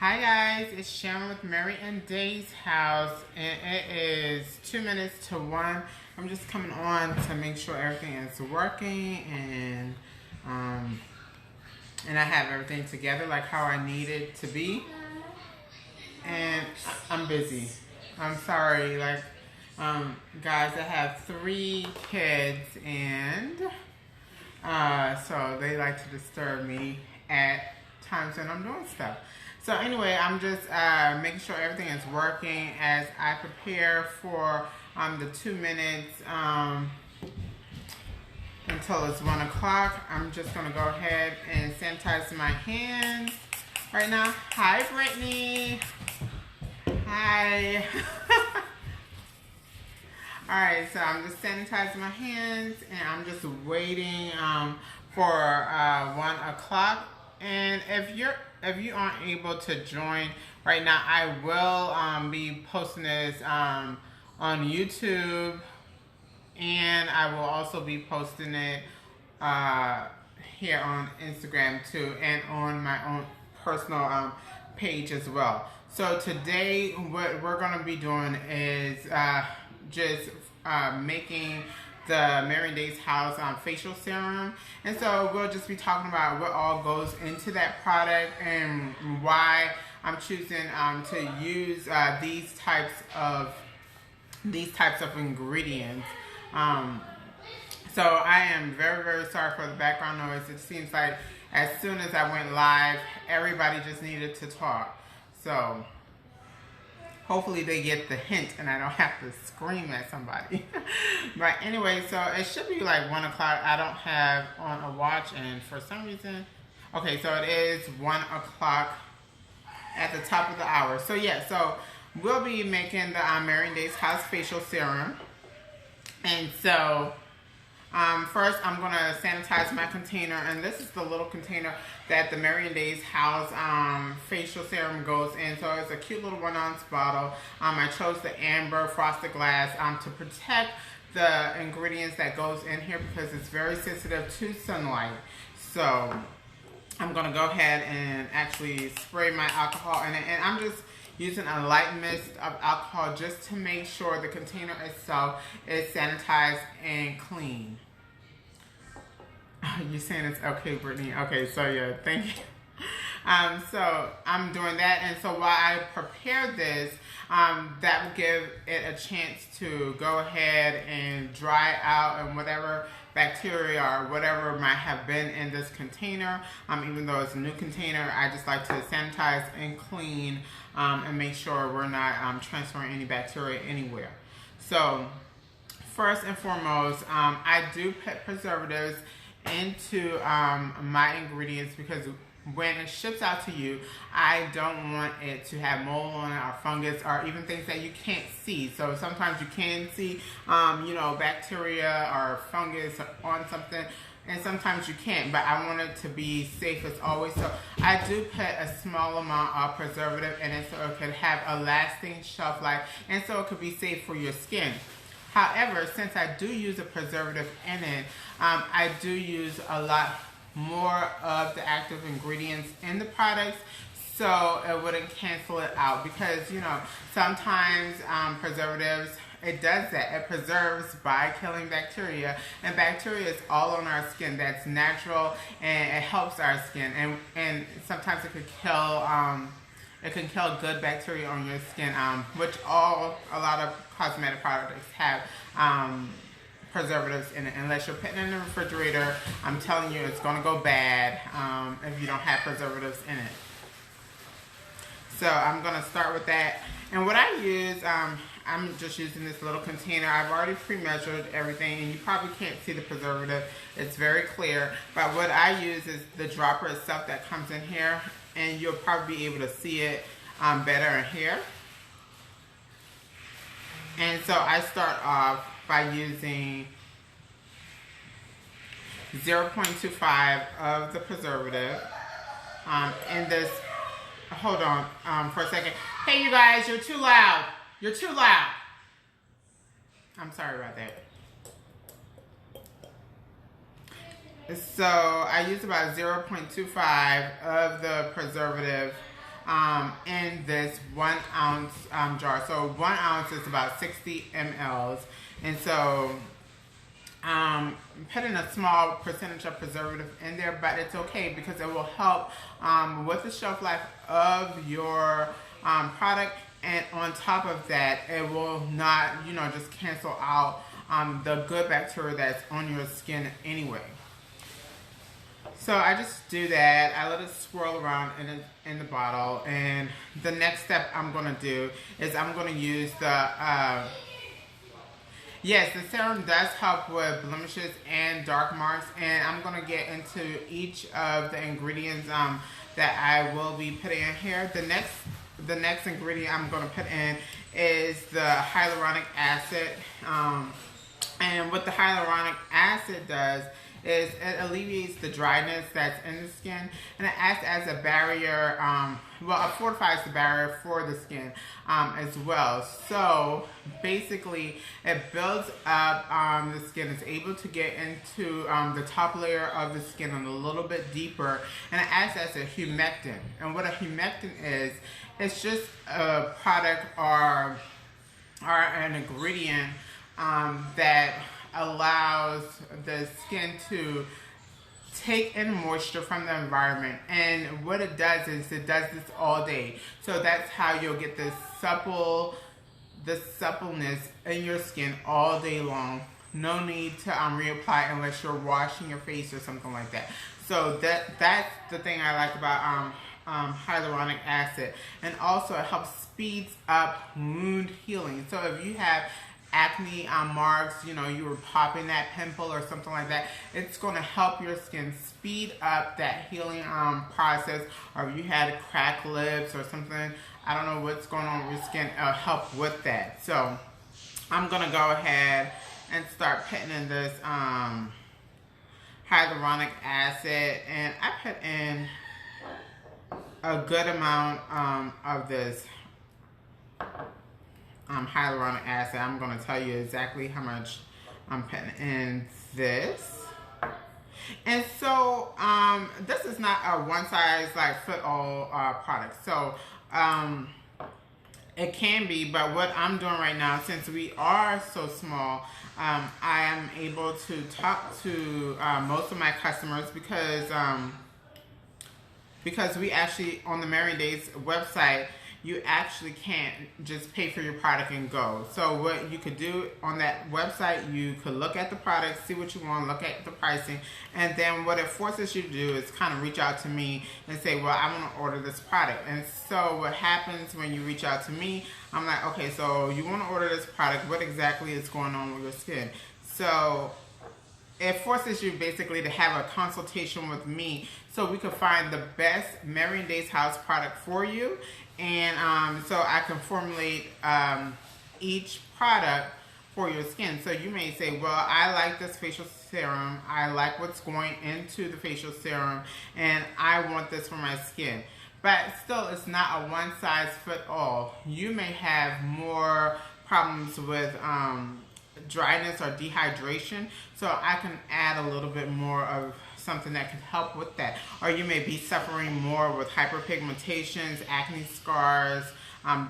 Hi guys, it's Serum with Mary and Dayse house, and it is 2 minutes to 1. I'm just coming on to make sure everything is working, and I have everything together like how I need it to be. And I'm busy. I'm sorry, guys, I have 3 kids, and so they like to disturb me at times when I'm doing stuff. So anyway, I'm just making sure everything is working as I prepare for the 2 minutes until it's 1 o'clock. I'm just going to go ahead and sanitize my hands right now. Hi, Brittany. Hi. Alright, so I'm just sanitizing my hands, and I'm just waiting for 1 o'clock. And if you aren't able to join right now, I will be posting this on YouTube, and I will also be posting it here on Instagram too, and on my own personal page as well. So today, what we're going to be doing is just making the Mary and Dayse house facial serum. And so we'll just be talking about what all goes into that product and why I'm choosing to use these types of ingredients. So I am very, very sorry for the background noise. It seems like as soon as I went live, everybody just needed to talk. So hopefully they get the hint and I don't have to scream at somebody. But anyway, so it should be like 1 o'clock. I don't have on a watch, and for some reason, okay, so it is 1 o'clock at the top of the hour. So yeah, so we'll be making the Mary and Dayse house facial serum. And so first, I'm going to sanitize my container, and this is the little container that the Mary and Dayse house facial serum goes in. So it's a cute little 1-ounce bottle. I chose the amber frosted glass to protect the ingredients that goes in here because it's very sensitive to sunlight. So I'm going to go ahead and actually spray my alcohol in it, and I'm just using a light mist of alcohol just to make sure the container itself is sanitized and clean. You're saying it's okay, Brittany? Okay, so yeah, thank you. So I'm doing that, and so while I prepare this, that will give it a chance to go ahead and dry out and whatever bacteria or whatever might have been in this container. Even though it's a new container, I just like to sanitize and clean and make sure we're not transferring any bacteria anywhere. So first and foremost, I do put preservatives into my ingredients because when it ships out to you, I don't want it to have mold on it or fungus or even things that you can't see. So sometimes you can see, bacteria or fungus on something, and sometimes you can't, but I want it to be safe as always. So I do put a small amount of preservative in it so it could have a lasting shelf life, and so it could be safe for your skin. However, since I do use a preservative in it, I do use a lot more of the active ingredients in the products, so it wouldn't cancel it out because, sometimes preservatives, it does that. It preserves by killing bacteria, and bacteria is all on our skin. That's natural, and it helps our skin, and sometimes it could kill good bacteria on your skin, which a lot of cosmetic products have preservatives in it. Unless you're putting it in the refrigerator, I'm telling you it's going to go bad if you don't have preservatives in it. So I'm going to start with that. And what I use, I'm just using this little container. I've already pre-measured everything, and you probably can't see the preservative. It's very clear. But what I use is the dropper itself that comes in here, and you'll probably be able to see it better in here. And so I start off by using 0.25 of the preservative in this. Hold on for a second. Hey, you guys, you're too loud. You're too loud. I'm sorry about that. So I use about 0.25 of the preservative in this 1 ounce jar. So 1 ounce is about 60 mLs. And so put in a small percentage of preservative in there, but it's okay because it will help with the shelf life of your product. And on top of that, it will not, just cancel out the good bacteria that's on your skin anyway. So I just do that. I let it swirl around in the bottle. And the next step I'm going to do is I'm going to use the... Yes, the serum does help with blemishes and dark marks, and I'm going to get into each of the ingredients that I will be putting in here. The next ingredient I'm going to put in is the hyaluronic acid, and what the hyaluronic acid does is it alleviates the dryness that's in the skin, and it acts as a barrier, it fortifies the barrier for the skin as well. So basically it builds up the skin. It's able to get into the top layer of the skin and a little bit deeper, and it acts as a humectant. And what a humectant is, it's just a product or an ingredient that allows the skin to take in moisture from the environment. And what it does is it does this all day. So that's how you'll get the suppleness in your skin all day long. No need to reapply unless you're washing your face or something like that. So that's the thing I like about hyaluronic acid. And also it helps speeds up wound healing. So if you have acne marks, you were popping that pimple or something like that, it's going to help your skin speed up that healing process. Or if you had cracked lips or something, I don't know what's going on with your skin, it'll help with that. So I'm going to go ahead and start putting in this hyaluronic acid, and I put in a good amount of this hyaluronic acid. I'm going to tell you exactly how much I'm putting in this. And so this is not a one size fit all product. So it can be, but what I'm doing right now, since we are so small, I am able to talk to most of my customers because we actually, on the Mary and Dayse website, you actually can't just pay for your product and go. So what you could do on that website, you could look at the product, see what you want, look at the pricing, and then what it forces you to do is kind of reach out to me and say, well, I want to order this product. And so what happens when you reach out to me, I'm like, okay, so you want to order this product, what exactly is going on with your skin? So it forces you basically to have a consultation with me so we can find the best Mary and Dayse House product for you. And so I can formulate each product for your skin. So you may say, well, I like this facial serum. I like what's going into the facial serum, and I want this for my skin. But still, it's not a one-size-fits-all. You may have more problems with dryness or dehydration, so I can add a little bit more of something that can help with that. Or you may be suffering more with hyperpigmentations, acne scars,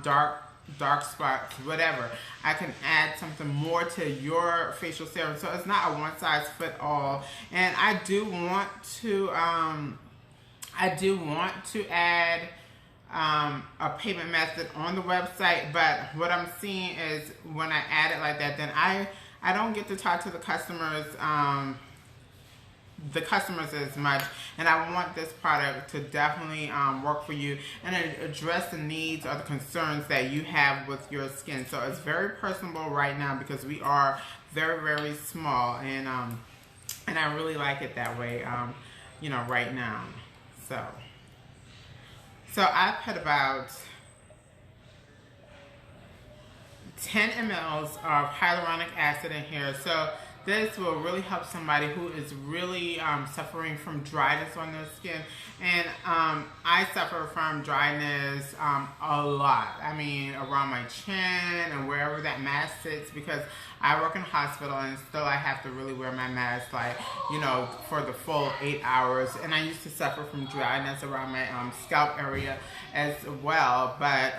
dark spots, whatever. I can add something more to your facial serum. So it's not a one size fit all. And I do want to add a payment method on the website, but what I'm seeing is when I add it like that, then I don't get to talk to the customers as much, and I want this product to definitely work for you and address the needs or the concerns that you have with your skin. So it's very personable right now because we are very, very small, and I really like it that way, right now. So I put about 10 mLs of hyaluronic acid in here. So this will really help somebody who is really suffering from dryness on their skin. And I suffer from dryness a lot. I mean, around my chin and wherever that mask sits, because I work in a hospital and still I have to really wear my mask, like, for the full 8 hours. And I used to suffer from dryness around my scalp area as well. But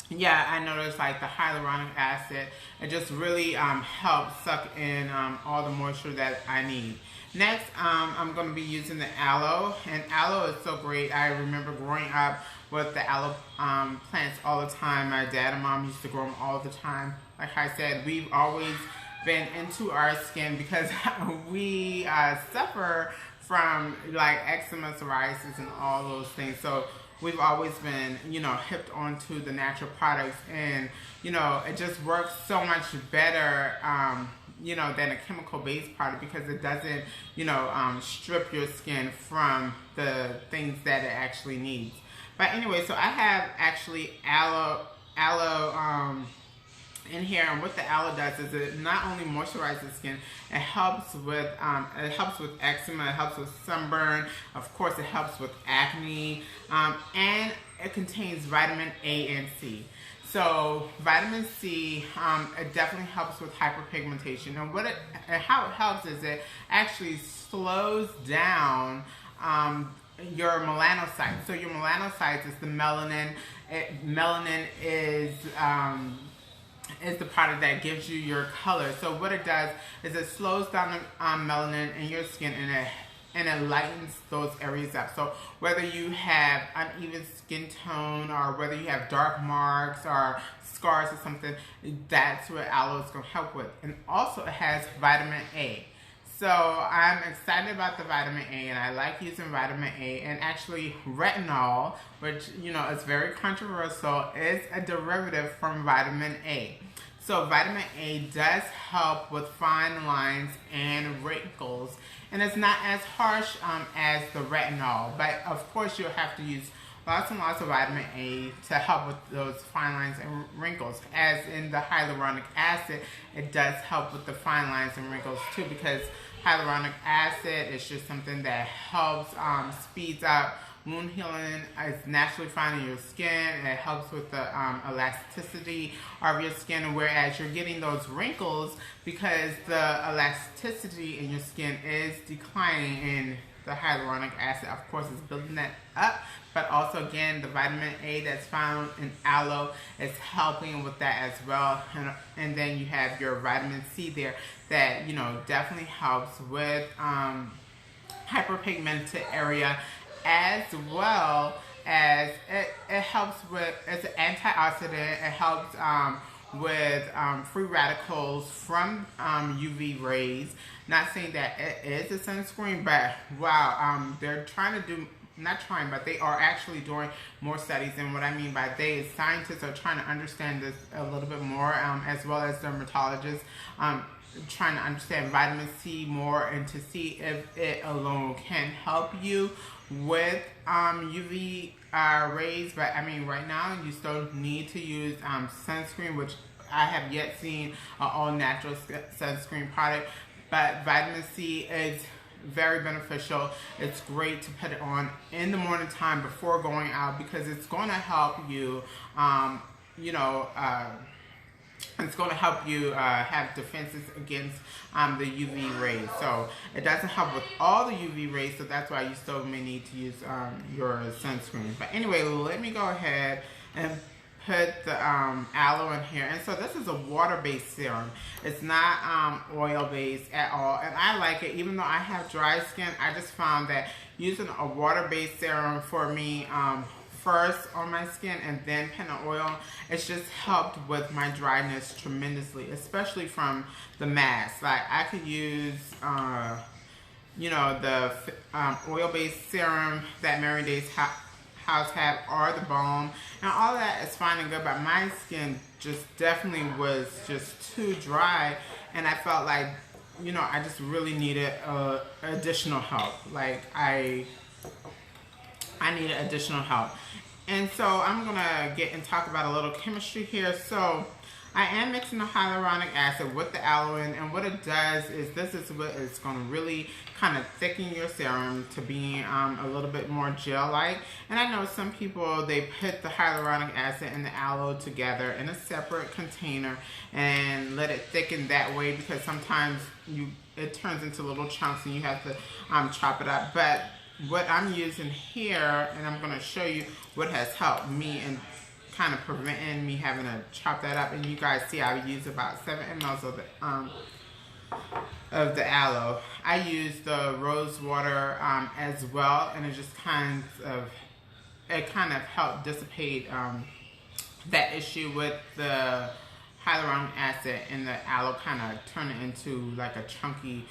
yeah, I noticed like the hyaluronic acid, it just really helps suck in all the moisture that I need. Next, I'm going to be using the aloe, and aloe is so great. I remember growing up with the aloe plants all the time. My dad and mom used to grow them all the time. Like I said, we've always been into our skin because we suffer from like eczema, psoriasis, and all those things. So we've always been, hipped onto the natural products, and, it just works so much better, than a chemical-based product, because it doesn't, strip your skin from the things that it actually needs. But anyway, so I have actually aloe in here, and what the aloe does is it not only moisturizes skin, it helps with eczema, it helps with sunburn, of course it helps with acne, and it contains vitamin A and C. So vitamin C, it definitely helps with hyperpigmentation, and how it helps is it actually slows down your melanocytes. So your melanocytes is the melanin. Melanin is the product that gives you your color. So what it does is it slows down melanin in your skin, and it lightens those areas up. So whether you have uneven skin tone, or whether you have dark marks or scars or something, that's what aloe is going to help with. And also it has vitamin A. So I'm excited about the vitamin A, and I like using vitamin A. And actually retinol, which is very controversial, is a derivative from vitamin A. So vitamin A does help with fine lines and wrinkles, and it's not as harsh as the retinol. But of course you'll have to use lots and lots of vitamin A to help with those fine lines and wrinkles. As in the hyaluronic acid, it does help with the fine lines and wrinkles too, because hyaluronic acid is just something that helps speeds up wound healing. It's naturally found in your skin. It helps with the elasticity of your skin, whereas you're getting those wrinkles because the elasticity in your skin is declining, and the hyaluronic acid, of course, is building that up. But also, again, the vitamin A that's found in aloe is helping with that as well. And then you have your vitamin C there that, definitely helps with hyperpigmented area, as well as it helps with, it's an antioxidant. It helps with free radicals from UV rays. Not saying that it is a sunscreen, but wow, they're trying to do, not trying, but they are actually doing more studies. And what I mean by they is scientists are trying to understand this a little bit more, as well as dermatologists, trying to understand vitamin C more, and to see if it alone can help you with UV rays. But I mean, right now you still need to use sunscreen, which I have yet seen an all-natural sunscreen product. But vitamin C is very beneficial. It's great to put it on in the morning time before going out, because it's going to help you, it's going to help you have defenses against the UV rays. So it doesn't help with all the UV rays, so that's why you still may need to use your sunscreen. But anyway, let me go ahead and put the aloe in here. And so this is a water-based serum. It's not oil-based at all, and I like it. Even though I have dry skin, I just found that using a water-based serum for me, first on my skin and then putting the oil, it's just helped with my dryness tremendously, especially from the mask. Like I could use the oil-based serum that House have, or the balm, and all that is fine and good, but my skin just definitely was just too dry, and I felt like, I just really needed additional help. Like I needed additional help. And so I'm gonna get and talk about a little chemistry here. So I am mixing the hyaluronic acid with the aloe in, and what it does is this is what is going to really kind of thicken your serum to be a little bit more gel-like. And I know some people, they put the hyaluronic acid and the aloe together in a separate container and let it thicken that way, because sometimes it turns into little chunks and you have to chop it up. But what I'm using here, and I'm going to show you what has helped me in kind of preventing me having to chop that up. And you guys see I use about 7 ml of the aloe. I use the rose water as well, and it just kind of helped dissipate that issue with the hyaluronic acid, and the aloe kind of turn it into like a chunky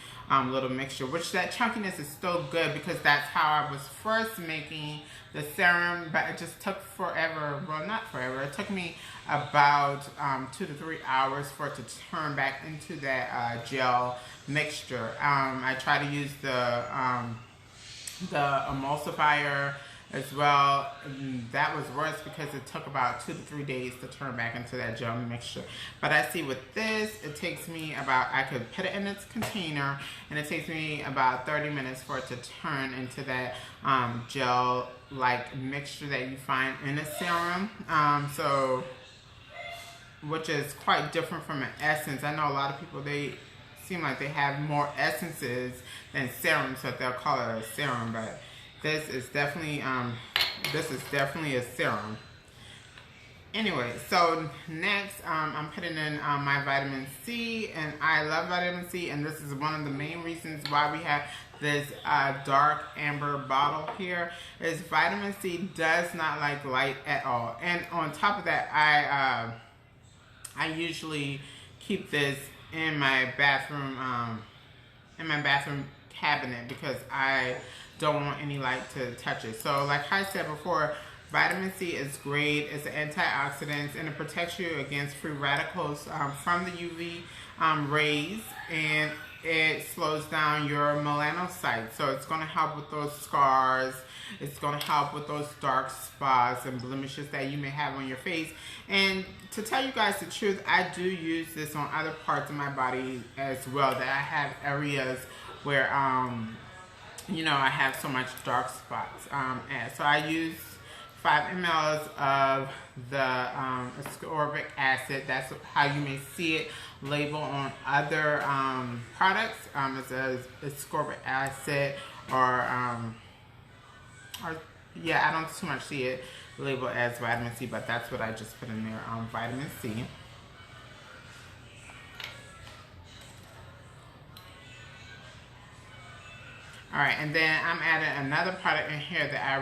little mixture, which that chunkiness is still good because that's how I was first making the serum, but it just took forever. Well, not forever. It took me about 2 to 3 hours for it to turn back into that gel mixture. I try to use the emulsifier as well. That was worse because it took about 2 to 3 days to turn back into that gel mixture. But I see with this, it takes me about, I could put it in its container, and it takes me about 30 minutes for it to turn into that gel-like mixture that you find in a serum. Which is quite different from an essence. I know a lot of people, they seem like they have more essences than serums, so they'll call it a serum, but this is definitely a serum. Anyway, so next I'm putting in my vitamin C, and I love vitamin C, and this is one of the main reasons why we have this dark amber bottle here. Is vitamin C does not like light at all, and on top of that, I usually keep this in my bathroom cabinet because I don't want any light to touch it. So like I said before, vitamin C is great. It's an antioxidant, and it protects you against free radicals from the UV rays, and it slows down your melanocytes. So it's going to help with those scars. It's going to help with those dark spots and blemishes that you may have on your face. And to tell you guys the truth, I do use this on other parts of my body as well, that I have areas where I have so much dark spots. So I use 5 ml of the ascorbic acid. That's how you may see it labeled on other products. It says ascorbic acid, I don't too much see it labeled as vitamin C, but that's what I just put in there, vitamin C. Alright, and then I'm adding another product in here that I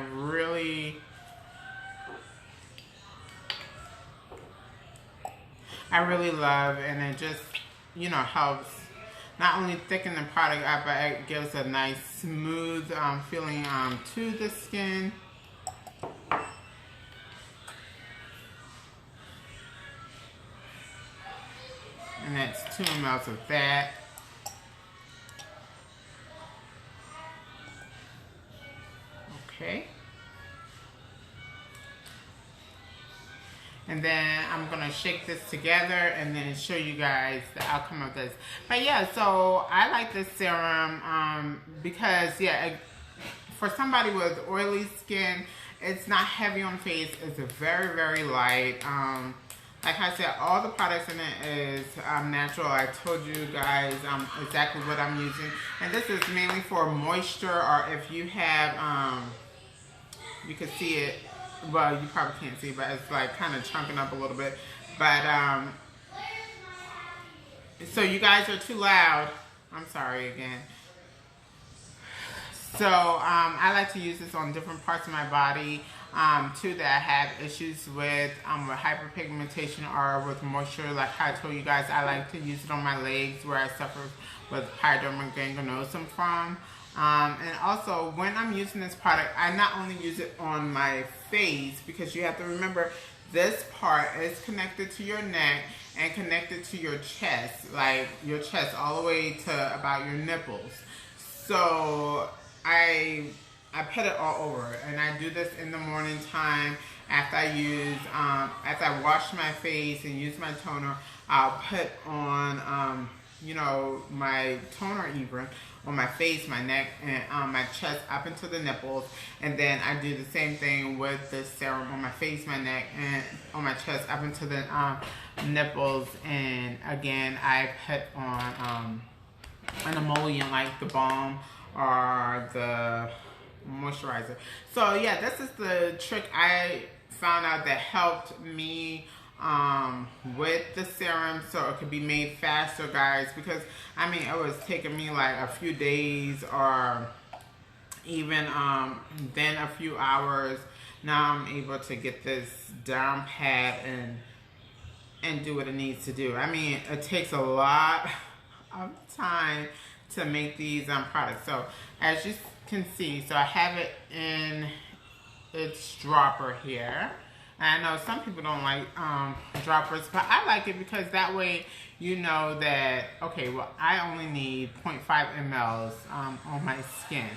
really love, and it just, helps not only thicken the product up, but it gives a nice smooth feeling to the skin. And that's 2 ml of that. Okay. And then I'm going to shake this together and then show you guys the outcome of this. But yeah, so I like this serum because, for somebody with oily skin, it's not heavy on the face. It's very, very light. Like I said, all the products in it is natural. I told you guys exactly what I'm using. And this is mainly for moisture, or if you have, you can see it. Well, you probably can't see, but it's like kind of chunking up a little bit. But, so you guys are too loud. I'm sorry again. So, I like to use this on different parts of my body, too, that I have issues with hyperpigmentation or with moisture. Like I told you guys, I like to use it on my legs where I suffer with pyoderma gangrenosum from. And also, when I'm using this product, I not only use it on my face, because you have to remember this part is connected to your neck and connected to your chest, like your chest all the way to about your nipples. So I I put it all over, and I do this in the morning time after after I wash my face and use my toner. I'll put on, my toner even on my face, my neck, and my chest up into the nipples. And then I do the same thing with the serum on my face, my neck, and on my chest up into the nipples. And again, I put on an emollient like the balm or the moisturizer. So yeah, this is the trick I found out that helped me with the serum, so it could be made faster, guys, because I mean it was taking me like a few days or even then a few hours. Now I'm able to get this down pat and do what it needs to do. I mean, it takes a lot of time to make these products. So as you can see, so I have it in its dropper here. And I know some people don't like droppers, but I like it because that way you know that, okay, well, I only need 0.5 mLs on my skin.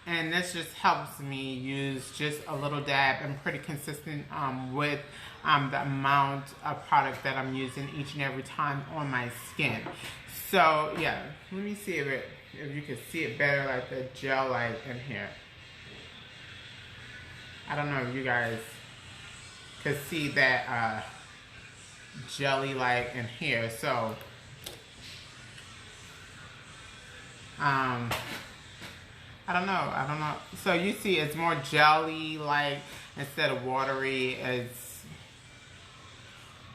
And this just helps me use just a little dab and pretty consistent with the amount of product that I'm using each and every time on my skin. So yeah, let me see if you can see it better, like the gel light in here. I don't know if you guys could see that jelly light in here. So I don't know. So you see it's more jelly like instead of watery.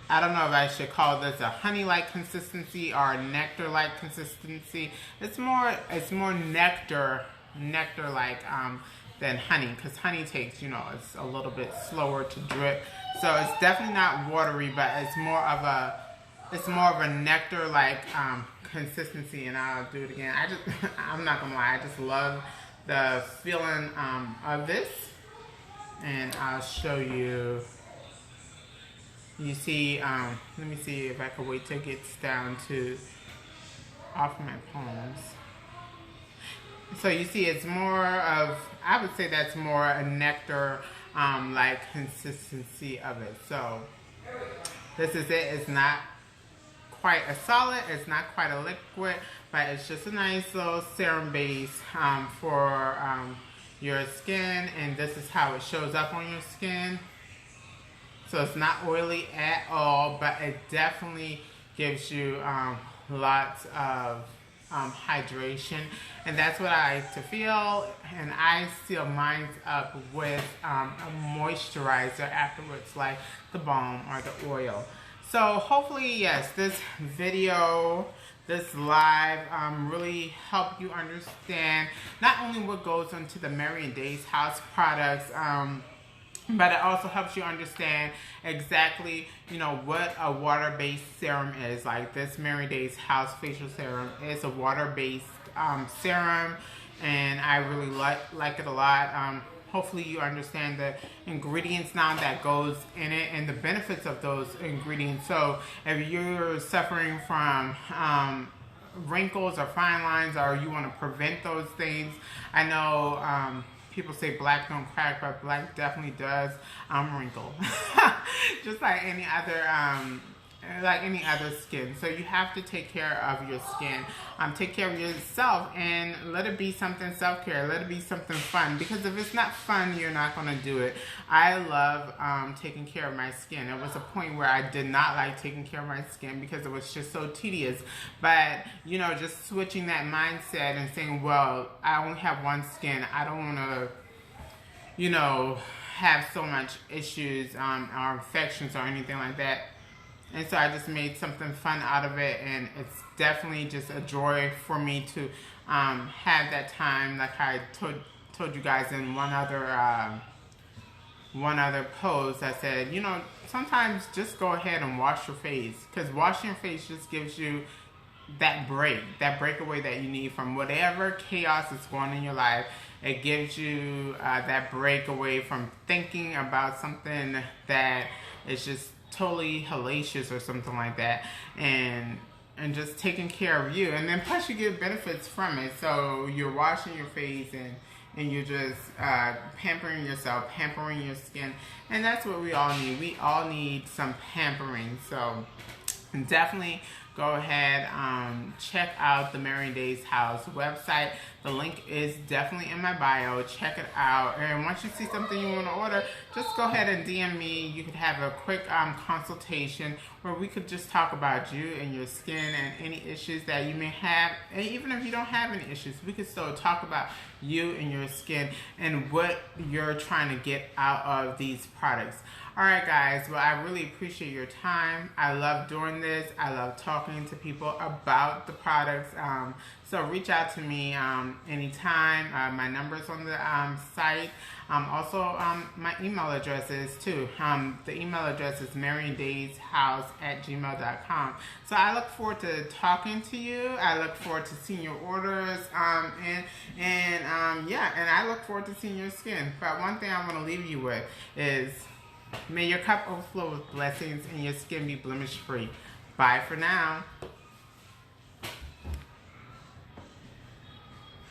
I don't know if I should call this a honey-like consistency or a nectar-like consistency. It's more nectar-like than honey, because honey takes, it's a little bit slower to drip. So it's definitely not watery, but it's more of a nectar-like consistency. And I'll do it again. I'm not gonna lie, I just love the feeling of this. And I'll show you. You see, let me see if I can wait till it gets down to off my palms. So you see it's more of, I would say that's more a nectar like consistency of it. So this is it. It's not quite a solid, it's not quite a liquid, but it's just a nice little serum base for your skin. And this is how it shows up on your skin. So it's not oily at all, but it definitely gives you lots of hydration, and that's what I like to feel. And I seal mine up with a moisturizer afterwards, like the balm or the oil. So hopefully, yes, this video, this live really helped you understand not only what goes into the Mary & Daysehouse products, but it also helps you understand exactly, what a water-based serum is. Like this Mary & Daysehouse facial serum is a water-based serum, and I really like it a lot. Hopefully you understand the ingredients now that goes in it and the benefits of those ingredients. So if you're suffering from wrinkles or fine lines, or you want to prevent those things, I know people say black don't crack, but black definitely does wrinkle, just like any other skin. So you have to take care of your skin. Take care of yourself, and let it be something self-care. Let it be something fun, because if it's not fun, you're not going to do it. I love taking care of my skin. There was a point where I did not like taking care of my skin because it was just so tedious. But, just switching that mindset and saying, well, I only have one skin. I don't want to, have so much issues or infections or anything like that. And so I just made something fun out of it, and it's definitely just a joy for me to have that time. Like I told you guys in one other post, I said, sometimes just go ahead and wash your face, because washing your face just gives you that breakaway that you need from whatever chaos is going on in your life. It gives you that breakaway from thinking about something that is just totally hellacious or something like that, and just taking care of you. And then plus you get benefits from it. So you're washing your face, and you're just pampering yourself, pampering your skin, and that's what we all need. We all need some pampering. So definitely go ahead, check out the Mary and Dayse House website. The link is definitely in my bio. Check it out. And once you see something you want to order, just go ahead and DM me. You could have a quick consultation where we could just talk about you and your skin and any issues that you may have. And even if you don't have any issues, we could still talk about you and your skin and what you're trying to get out of these products. Alright guys, well I really appreciate your time. I love doing this. I love talking to people about the products. So reach out to me anytime. My number's on the site. Also, my email address is too. The email address is maryndaysehouse@gmail.com. So I look forward to talking to you. I look forward to seeing your orders. And I look forward to seeing your skin. But one thing I want to leave you with is, may your cup overflow with blessings and your skin be blemish free. Bye for now.